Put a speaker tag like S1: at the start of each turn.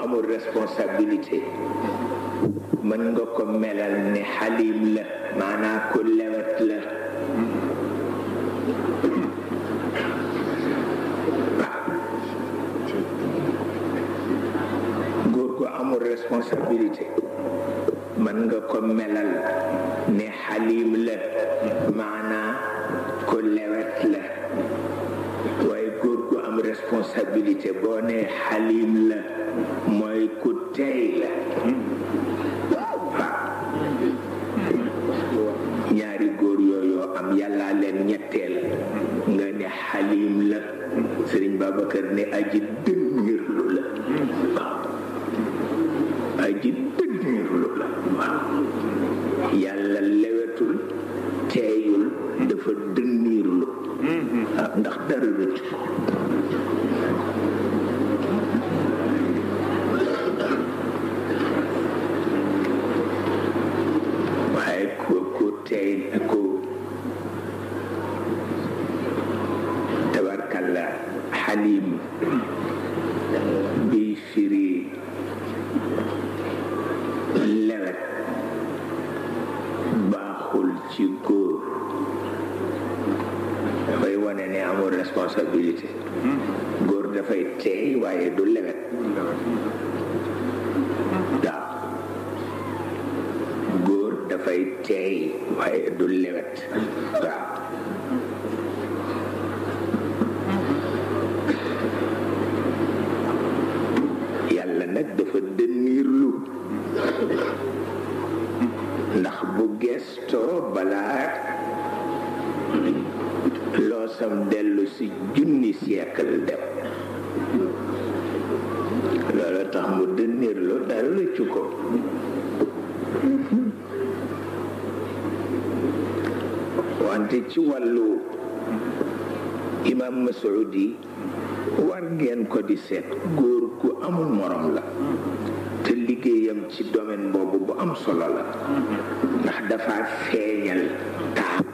S1: amul responsabilité mën nga ko melal ne xalim la maanaa ku lewet la góor gu amul responsabilité mën nga ko melal ne xalim la maanaa ku lewet la waaye góor gu am responsabilité boo ne xalim la mooy ku tey la ñaari góor yooyu am yàlla leen ñetteel nga ne xalim la Serigne Babacar ne aji dënnirlu la waaw aji dënnirlu la waaw yàlla lewetul teeyul dafa dënnirlu ndax dara rëcc ko waaye ku teey ku tabarkalla xalim bi firi lewet baaxul ci góor dafay wane ne amul responsabilité góor dafay teey waaye du lewet waaw góor dafay teey waaye du lewet waaw yàlla nag dafa dënniirlu ndax bu gestoo balaa loosam dellu si junni siècle dem loolu tax mu dënniirlu dara rëccu ko wante ci wàllu imam Masoudi war ngeen ko di seet góor gu amul morom la te liggéeyam ci domaine boobu bu am solo la ndax dafa feeñal taab